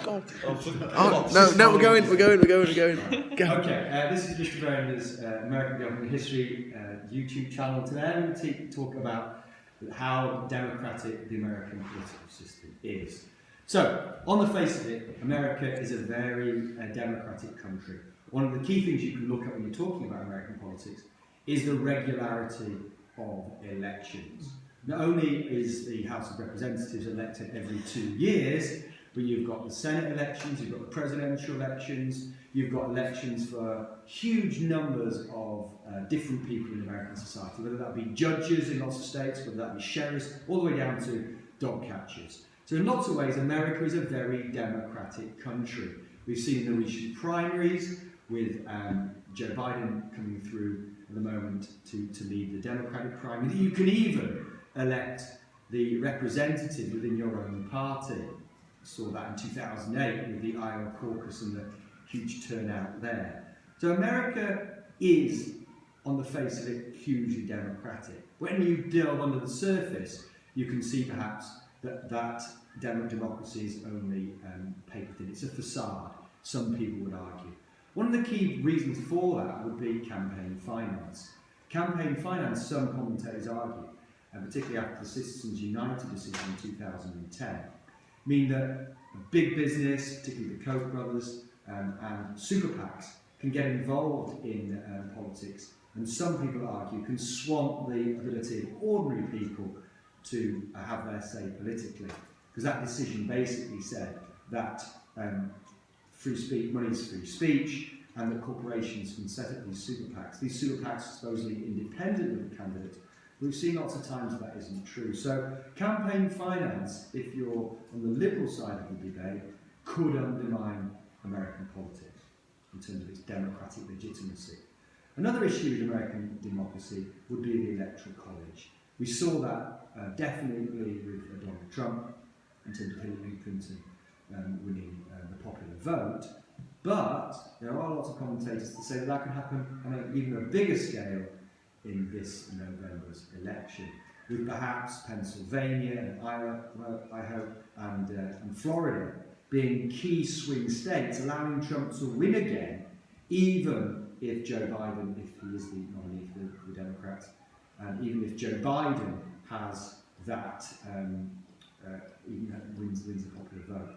No, we're going. Go. Okay, this is Mr. Veranda's American Government History YouTube channel. Today I'm going to talk about how democratic the American political system is. So, on the face of it, America is a very democratic country. One of the key things you can look at when you're talking about American politics is the regularity of elections. Not only is the House of Representatives elected every 2 years, but you've got the Senate elections, you've got the presidential elections, you've got elections for huge numbers of different people in American society, whether that be judges in lots of states, whether that be sheriffs, all the way down to dog catchers. So in lots of ways, America is a very democratic country. We've seen in the recent primaries with Joe Biden coming through at the moment to lead the Democratic primary. You can even elect the representatives within your own party. We saw that in 2008 with the Iowa caucus and the huge turnout there. So America is, on the face of it, hugely democratic. When you delve under the surface, you can see perhaps that democracy is only paper thin. It's a facade, some people would argue. One of the key reasons for that would be campaign finance. Campaign finance, some commentators argue, and particularly after the Citizens United decision in 2010, mean that big business, particularly the Koch brothers and super PACs, can get involved in politics, and some people argue can swamp the ability of ordinary people to have their say politically. Because that decision basically said that free speech, money is free speech, and that corporations can set up these super PACs. These super PACs are supposedly independent of the candidate. We've seen lots of times that isn't true. So campaign finance, if you're on the liberal side of the debate, could undermine American politics in terms of its democratic legitimacy. Another issue with American democracy would be the Electoral College. We saw that definitely with Donald Trump in terms of Hillary Clinton winning the popular vote, but there are lots of commentators that say that could happen on an even a bigger scale in this November's election, with perhaps Pennsylvania and Iowa, I hope, and Florida being key swing states, allowing Trump to win again, even if Joe Biden, if he is the nominee for the Democrats, and even if Joe Biden has that, wins the popular vote.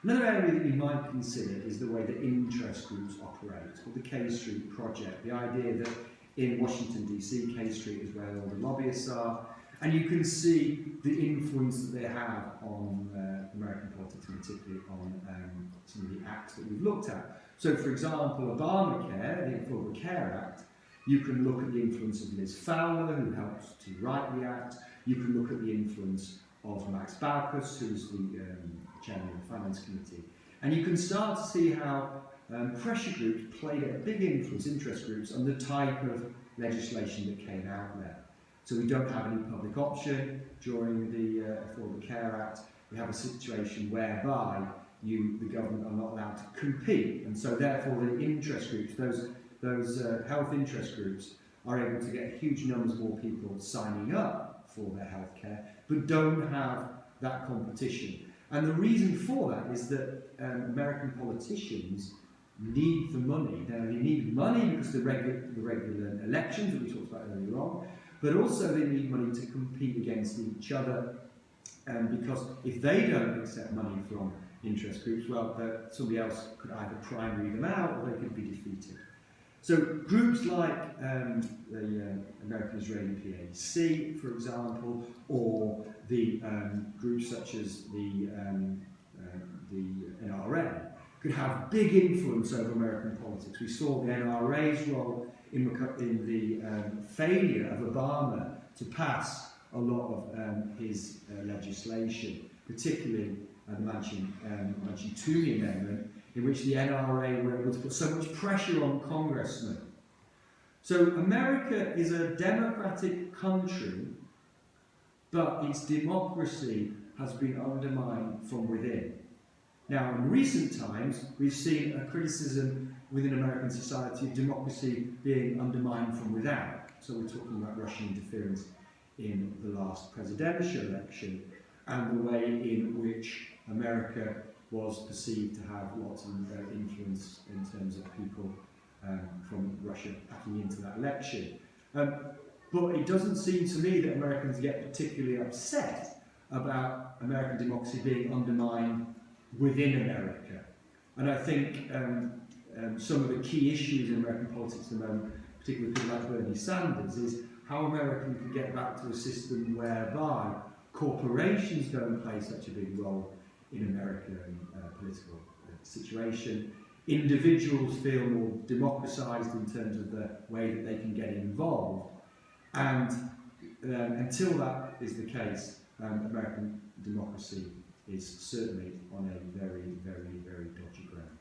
Another area that you might consider is the way that interest groups operate. It's called the K Street Project, the idea that in Washington DC, K Street is where all the lobbyists are, and you can see the influence that they have on American politics, and particularly on some of the acts that we've looked at. So, for example, Obamacare, the Affordable Care Act, you can look at the influence of Liz Fowler, who helped to write the act. You can look at the influence of Max Baucus, who's the chairman of the Finance Committee. And you can start to see how pressure groups played a big influence, interest groups, on the type of legislation that came out there. So we don't have any public option during the Affordable Care Act. We have a situation whereby the government are not allowed to compete, and so therefore the interest groups, those health interest groups, are able to get huge numbers more people signing up for their health care, but don't have that competition. And the reason for that is that American politicians need the money. Now, they need money because the regular elections that we talked about earlier on, but also they need money to compete against each other, because if they don't accept money from interest groups, well, somebody else could either primary them out or they could be defeated. So groups like the American Israeli PAC, for example, or the groups such as the NRA, could have big influence over American politics. We saw the NRA's role in the failure of Obama to pass a lot of his legislation, particularly the Manchin-Toomey Amendment, in which the NRA were able to put so much pressure on congressmen. So America is a democratic country, but its democracy has been undermined from within. Now, in recent times, we've seen a criticism within American society of democracy being undermined from without. So we're talking about Russian interference in the last presidential election and the way in which America was perceived to have lots of influence in terms of people from Russia backing into that election. But it doesn't seem to me that Americans get particularly upset about American democracy being undermined within America. And I think some of the key issues in American politics at the moment, particularly people like Bernie Sanders, is how America can get back to a system whereby corporations don't play such a big role in American political situation. Individuals feel more democratised in terms of the way that they can get involved. And until that is the case, American democracy is certainly on a very, very, very dodgy ground.